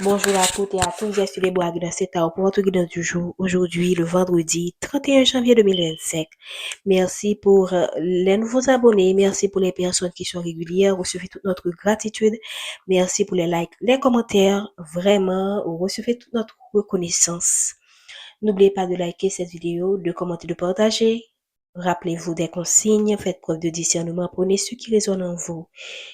Bonjour à toutes et à tous, je suis les Bois dans cet pour votre guidance du jour. Aujourd'hui, le vendredi 31 janvier 2025. Merci pour les nouveaux abonnés, merci pour les personnes qui sont régulières, recevez toute notre gratitude. Merci pour les likes, les commentaires, vraiment, recevez toute notre reconnaissance. N'oubliez pas de liker cette vidéo, de commenter, de partager. Rappelez-vous des consignes, faites preuve de discernement, prenez ce qui résonne en vous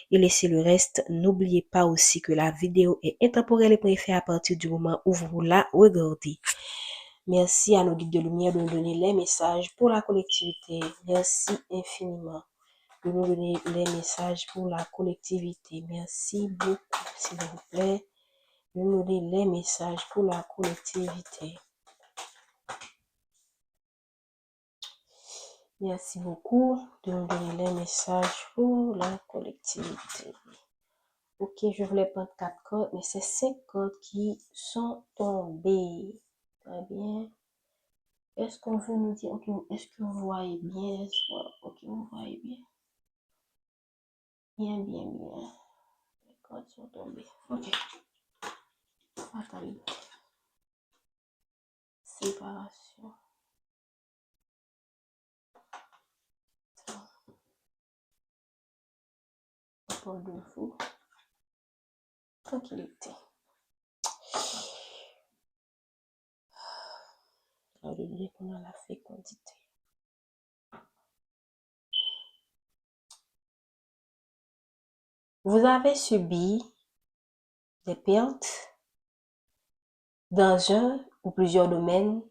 et laissez le reste. N'oubliez pas aussi que la vidéo est intemporelle et préférée à partir du moment où vous la regardez. Merci à nos guides de lumière de nous donner les messages pour la collectivité. Merci infiniment de nous donner les messages pour la collectivité. Merci beaucoup, s'il vous plaît, de nous donner les messages pour la collectivité. Merci beaucoup de nous donner les messages pour la collectivité. Ok, je voulais prendre 4 cartes, mais c'est 5 cartes qui sont tombées. Très bien. Est-ce qu'on veut nous dire, ok, est-ce que vous voyez bien? Ok, vous voyez bien. Bien, bien, bien. Les cartes sont tombées. Ok. Attendez. Séparation. Paul de fou. Tranquillité. Alors, je dis qu'on a la fécondité. Vous avez subi des pertes dans un ou plusieurs domaines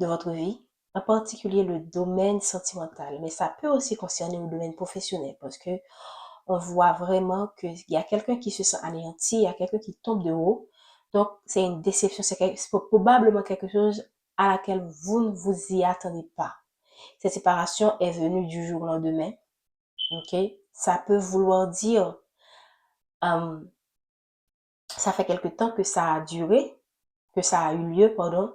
de votre vie, en particulier le domaine sentimental, mais ça peut aussi concerner le domaine professionnel parce que on voit vraiment qu'il y a quelqu'un qui se sent anéanti, il y a quelqu'un qui tombe de haut. Donc, c'est une déception, c'est probablement quelque chose à laquelle vous ne vous y attendez pas. Cette séparation est venue du jour au lendemain, ok? Ça peut vouloir dire, ça fait quelque temps que ça a duré, que ça a eu lieu, pardon,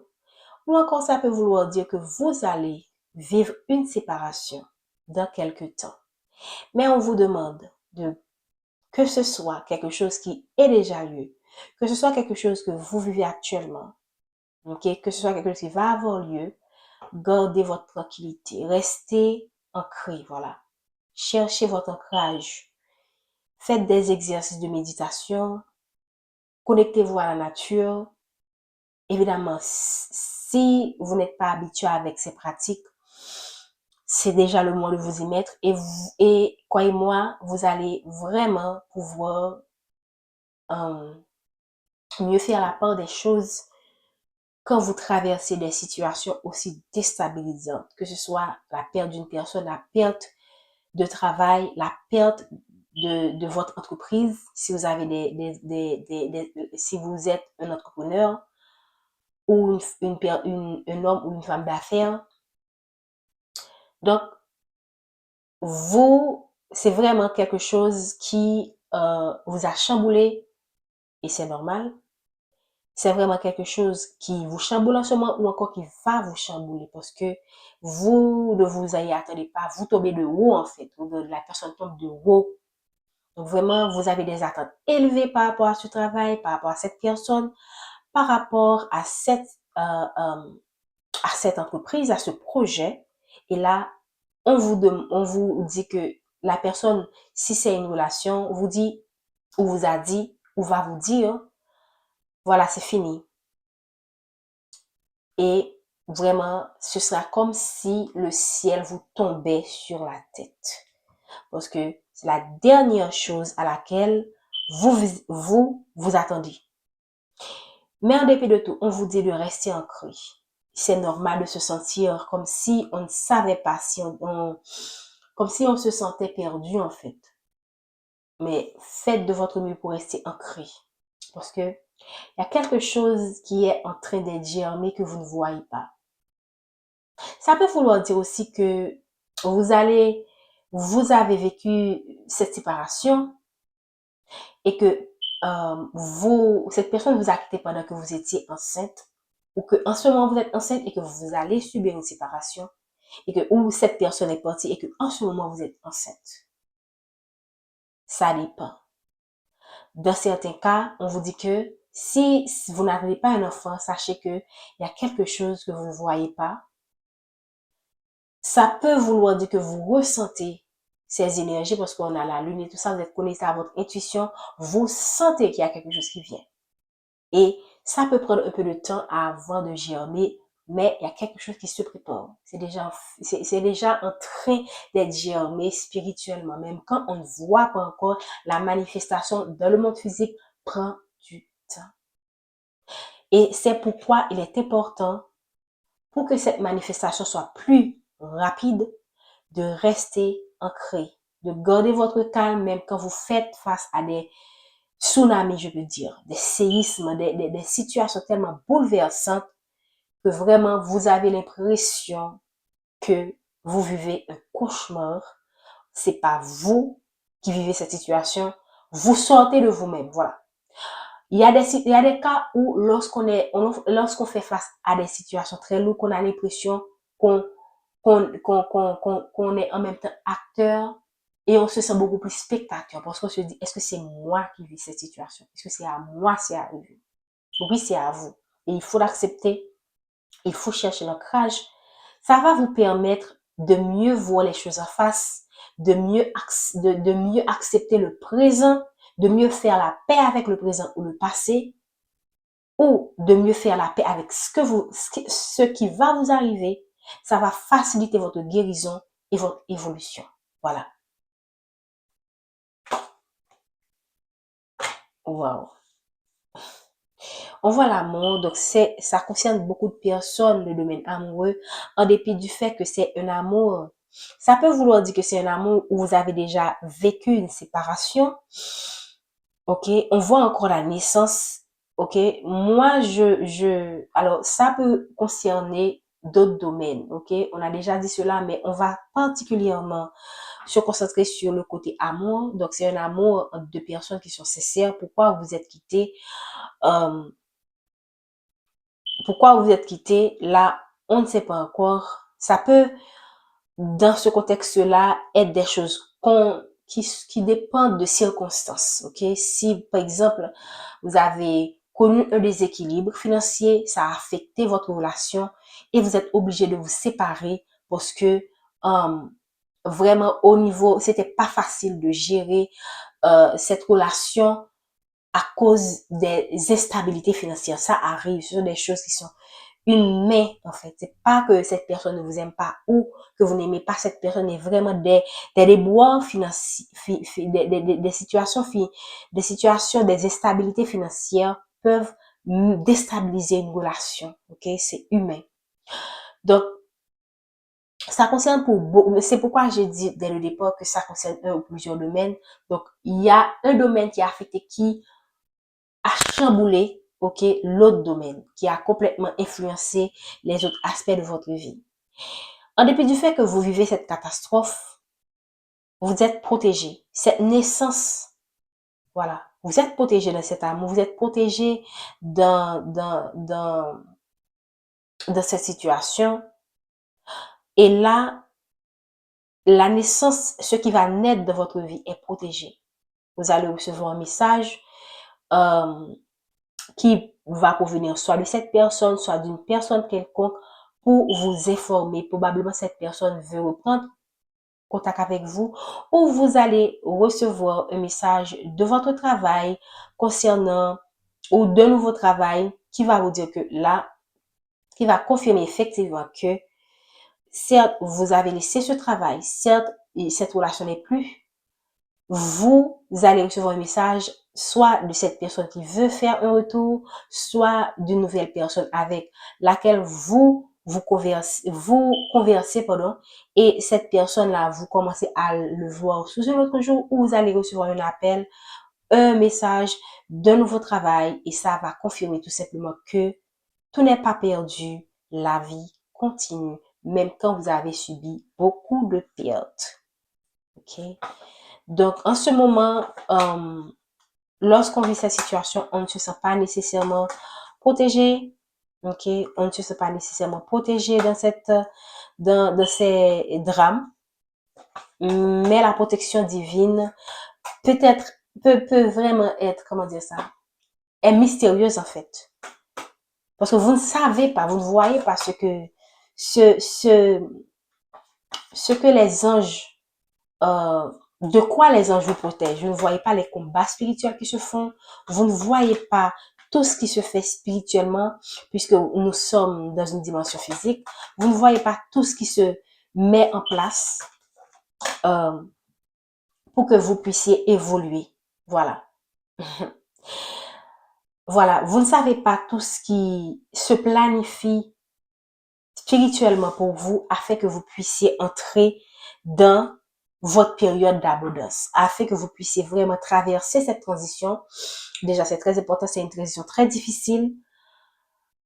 ou encore ça peut vouloir dire que vous allez vivre une séparation dans quelque temps. Mais on vous demande de que ce soit quelque chose qui est déjà lieu, que ce soit quelque chose que vous vivez actuellement, ok, que ce soit quelque chose qui va avoir lieu, gardez votre tranquillité, restez ancré, voilà. Cherchez votre ancrage. Faites des exercices de méditation, connectez-vous à la nature. Évidemment, si vous n'êtes pas habitué avec ces pratiques, c'est déjà le moment de vous y mettre et croyez-moi, vous allez vraiment pouvoir mieux faire la part des choses quand vous traversez des situations aussi déstabilisantes, que ce soit la perte d'une personne, la perte de travail, la perte de votre entreprise, si vous avez si vous êtes un entrepreneur ou un homme ou une femme d'affaires. Donc, c'est vraiment quelque chose qui vous a chamboulé et c'est normal. C'est vraiment quelque chose qui vous chamboule en ce moment ou encore qui va vous chambouler parce que vous ne vous y attendez pas. Vous tombez de haut en fait. La personne tombe de haut. Donc vraiment, vous avez des attentes élevées par rapport à ce travail, par rapport à cette personne, par rapport à cette entreprise, à ce projet. Et là, on vous dit que la personne, si c'est une relation, vous dit ou vous a dit ou va vous dire, voilà, c'est fini. Et vraiment, ce sera comme si le ciel vous tombait sur la tête. Parce que c'est la dernière chose à laquelle vous attendez. Mais en dépit de tout, on vous dit de rester ancré. C'est normal de se sentir comme si on ne savait pas, comme si on se sentait perdu en fait. Mais faites de votre mieux pour rester ancré. Parce que il y a quelque chose qui est en train d'être germé que vous ne voyez pas. Ça peut vouloir dire aussi que vous avez vécu cette séparation et que cette personne vous a quitté pendant que vous étiez enceinte ou que en ce moment vous êtes enceinte et que vous allez subir une séparation et que ou cette personne est partie et que en ce moment vous êtes enceinte. Ça dépend. Dans certains cas, on vous dit que Si vous n'avez pas un enfant, sachez que il y a quelque chose que vous ne voyez pas. Ça peut vouloir dire que vous ressentez ces énergies parce qu'on a la lune et tout ça, vous êtes connecté à votre intuition, vous sentez qu'il y a quelque chose qui vient. Et ça peut prendre un peu de temps avant de germer, mais il y a quelque chose qui se prépare. C'est déjà en train d'être germé spirituellement. Même quand on ne voit pas encore, la manifestation dans le monde physique prend du temps. Et c'est pourquoi il est important, pour que cette manifestation soit plus rapide, de rester ancré, de garder votre calme même quand vous faites face à des tsunamis, je peux dire, des séismes, des situations tellement bouleversantes que vraiment vous avez l'impression que vous vivez un cauchemar. C'est pas vous qui vivez cette situation, vous sortez de vous-même, voilà. Il y a des cas où lorsqu'on fait face à des situations très lourdes, qu'on a l'impression qu'on est en même temps acteur et on se sent beaucoup plus spectateur parce qu'on se dit, est-ce que c'est moi qui vis cette situation? Est-ce que c'est à moi c'est arrivé? Oui, c'est à vous. Et il faut l'accepter. Il faut chercher l'ancrage. Ça va vous permettre de mieux voir les choses en face, de mieux accepter le présent, de mieux faire la paix avec le présent ou le passé, ou de mieux faire la paix avec ce qui va vous arriver. Ça va faciliter votre guérison et votre évolution. Voilà. Wow. On voit l'amour, donc ça concerne beaucoup de personnes, le domaine amoureux, en dépit du fait que c'est un amour. Ça peut vouloir dire que c'est un amour où vous avez déjà vécu une séparation. Ok, on voit encore la naissance. Ok, moi alors ça peut concerner d'autres domaines. Ok, on a déjà dit cela, mais on va particulièrement se concentrer sur le côté amour. Donc c'est un amour entre deux personnes qui sont sincères. Pourquoi vous êtes quittés? Pourquoi vous êtes quittés? Là, on ne sait pas encore. Ça peut, dans ce contexte-là, être des choses qui dépendent de circonstances. Ok, si par exemple vous avez connu un déséquilibre financier, ça a affecté votre relation et vous êtes obligé de vous séparer parce que vraiment au niveau, c'était pas facile de gérer cette relation à cause des instabilités financières. Ça arrive, ce sont des choses qui sont humaines en fait. C'est pas que cette personne ne vous aime pas ou que vous n'aimez pas cette personne, mais vraiment des déboires financiers, des situations, des instabilités financières peuvent déstabiliser une relation. Ok, c'est humain. Donc ça concerne c'est pourquoi j'ai dit dès le départ que ça concerne un ou plusieurs domaines. Donc il y a un domaine qui est affecté qui a chamboulé, ok, l'autre domaine, qui a complètement influencé les autres aspects de votre vie. En dépit du fait que vous vivez cette catastrophe, vous êtes protégé. Cette naissance, voilà, vous êtes protégé dans cet amour, vous êtes protégé dans cette situation. Et là, la naissance, ce qui va naître de votre vie est protégé. Vous allez recevoir un message qui va provenir soit de cette personne, soit d'une personne quelconque pour vous informer. Probablement, cette personne veut reprendre contact avec vous ou vous allez recevoir un message de votre travail concernant ou de nouveau travail qui va vous dire que là, qui va confirmer effectivement que certes, vous avez laissé ce travail, certes, cette relation n'est plus, vous allez recevoir un message soit de cette personne qui veut faire un retour, soit d'une nouvelle personne avec laquelle vous conversez, et cette personne-là, vous commencez à le voir sous un autre jour où vous allez recevoir un appel, un message d'un nouveau travail et ça va confirmer tout simplement que tout n'est pas perdu, la vie continue, même quand vous avez subi beaucoup de pertes. Ok? Donc, en ce moment, lorsqu'on vit cette situation, on ne se sent pas nécessairement protégé. Ok, on ne se sent pas nécessairement protégé dans ces drames. Mais la protection divine peut vraiment être, comment dire ça, est mystérieuse en fait. Parce que vous ne savez pas, vous ne voyez pas ce que les anges, de quoi les anges vous protègent. Vous ne voyez pas les combats spirituels qui se font. Vous ne voyez pas tout ce qui se fait spirituellement, puisque nous sommes dans une dimension physique. Vous ne voyez pas tout ce qui se met en place pour que vous puissiez évoluer. Voilà. Voilà. Vous ne savez pas tout ce qui se planifie spirituellement pour vous afin que vous puissiez entrer dans votre période d'abondance, afin que vous puissiez vraiment traverser cette transition. Déjà, c'est très important, c'est une transition très difficile.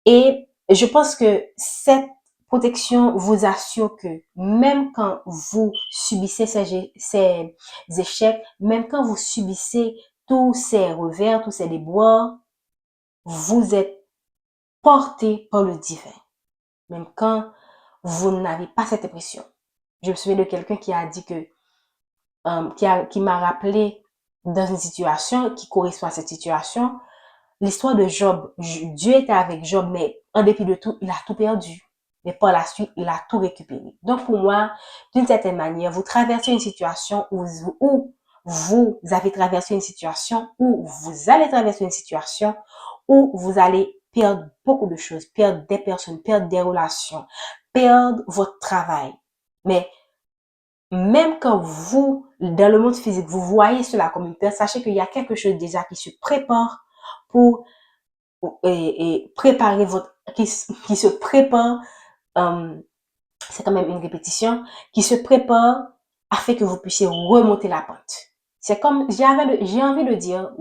Et je pense que cette protection vous assure que même quand vous subissez ces échecs, même quand vous subissez tous ces revers, tous ces déboires, vous êtes porté par le divin. Même quand vous n'avez pas cette impression. Je me souviens de quelqu'un qui a dit que, qui m'a rappelé dans une situation qui correspond à cette situation, l'histoire de Job. Dieu était avec Job, mais en dépit de tout, il a tout perdu. Mais par la suite, il a tout récupéré. Donc pour moi, d'une certaine manière, vous traversez une situation où vous avez traversé une situation, où vous allez traverser une situation où vous allez perdre beaucoup de choses, perdre des personnes, perdre des relations, perdre votre travail. Mais même quand vous, dans le monde physique, vous voyez cela comme une perte, sachez qu'il y a quelque chose déjà qui se prépare pour préparer qui se prépare, c'est quand même une répétition, qui se prépare afin que vous puissiez remonter la pente. C'est comme, j'ai envie de dire,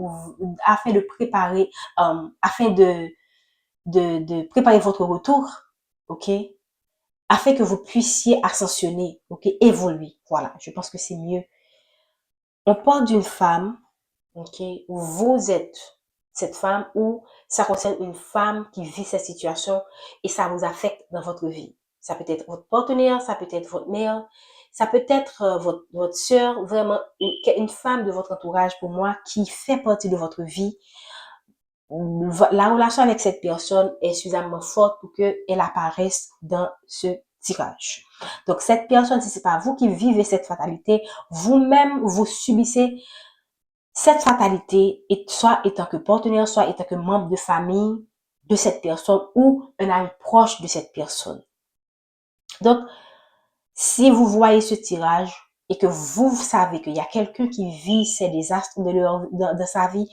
afin de préparer, afin de préparer votre retour, ok, afin que vous puissiez ascensionner, ok, évoluer. Voilà, je pense que c'est mieux. On parle d'une femme, ok, où vous êtes cette femme, ou ça concerne une femme qui vit cette situation et ça vous affecte dans votre vie. Ça peut être votre partenaire, ça peut être votre mère, ça peut être votre sœur, vraiment une femme de votre entourage pour moi qui fait partie de votre vie. La relation avec cette personne est suffisamment forte pour qu'elle apparaisse dans ce tirage. Donc cette personne, si c'est pas vous qui vivez cette fatalité, vous-même vous subissez cette fatalité, soit étant que partenaire, soit étant que membre de famille de cette personne ou un ami proche de cette personne. Donc, si vous voyez ce tirage et que vous savez qu'il y a quelqu'un qui vit ces désastres de sa vie,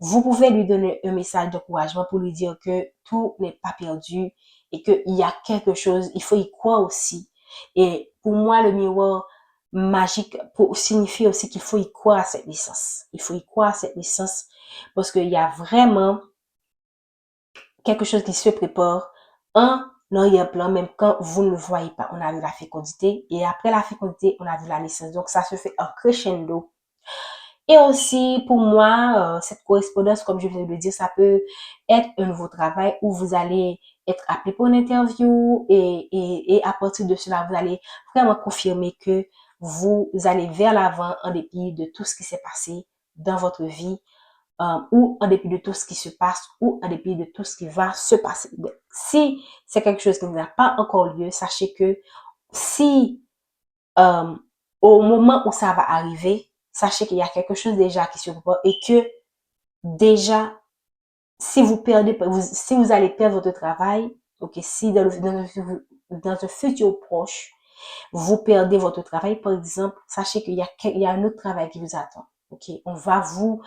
vous pouvez lui donner un message d'encouragement pour lui dire que tout n'est pas perdu et qu'il y a quelque chose, il faut y croire aussi. Et pour moi, le miroir magique signifie aussi qu'il faut y croire à cette naissance. Il faut y croire à cette naissance parce qu'il y a vraiment quelque chose qui se prépare en arrière-plan, même quand vous ne le voyez pas. On a vu la fécondité et après la fécondité, on a vu la naissance. Donc, ça se fait en crescendo. Et aussi, pour moi, cette correspondance, comme je viens de le dire, ça peut être un nouveau travail où vous allez être appelé pour une interview et à partir de cela, vous allez vraiment confirmer que vous allez vers l'avant en dépit de tout ce qui s'est passé dans votre vie ou en dépit de tout ce qui se passe ou en dépit de tout ce qui va se passer. Donc, si c'est quelque chose qui n'a pas encore lieu, sachez que si au moment où ça va arriver, sachez qu'il y a quelque chose déjà qui se prépare et que déjà, si vous allez perdre votre travail, ok, si dans un futur proche, vous perdez votre travail, par exemple, sachez qu'il y a un autre travail qui vous attend. Ok, on va vous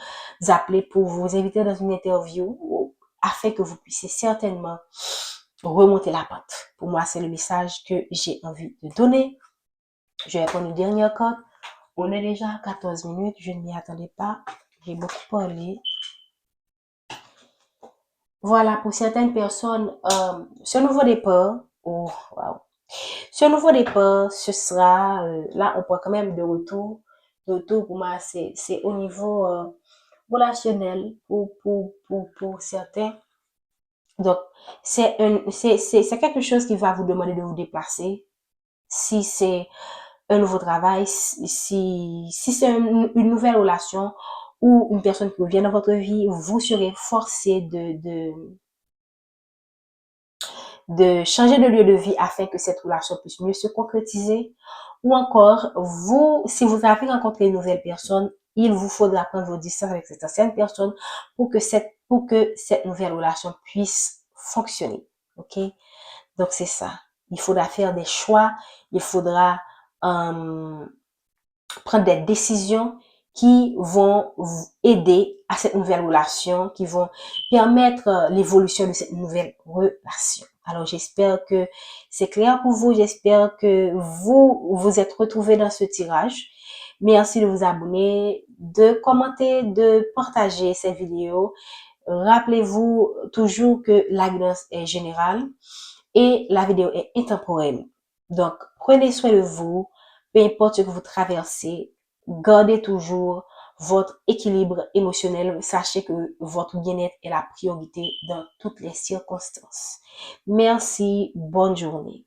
appeler pour vous inviter dans une interview afin que vous puissiez certainement remonter la pente. Pour moi, c'est le message que j'ai envie de donner. Je vais prendre une dernière carte. On est déjà à 14 minutes, je ne m'y attendais pas. J'ai beaucoup parlé. Voilà, pour certaines personnes, ce nouveau départ, oh, wow. Ce nouveau départ, ce sera, là, on parle quand même de retour. De retour, pour moi, c'est au niveau relationnel pour certains. Donc, c'est quelque chose qui va vous demander de vous déplacer. Si c'est un nouveau travail, si c'est une nouvelle relation ou une personne qui revient dans votre vie, vous serez forcé de changer de lieu de vie afin que cette relation puisse mieux se concrétiser. Ou encore, vous, si vous avez rencontré une nouvelle personne, il vous faudra prendre vos distances avec cette ancienne personne pour que cette nouvelle relation puisse fonctionner. OK? Donc, c'est ça. Il faudra faire des choix. Il faudra prendre des décisions qui vont vous aider à cette nouvelle relation, qui vont permettre l'évolution de cette nouvelle relation. Alors, j'espère que c'est clair pour vous. J'espère que vous vous êtes retrouvés dans ce tirage. Merci de vous abonner, de commenter, de partager cette vidéo. Rappelez-vous toujours que la guidance est générale et la vidéo est intemporelle. Donc, prenez soin de vous, peu importe ce que vous traversez, gardez toujours votre équilibre émotionnel. Sachez que votre bien-être est la priorité dans toutes les circonstances. Merci, bonne journée.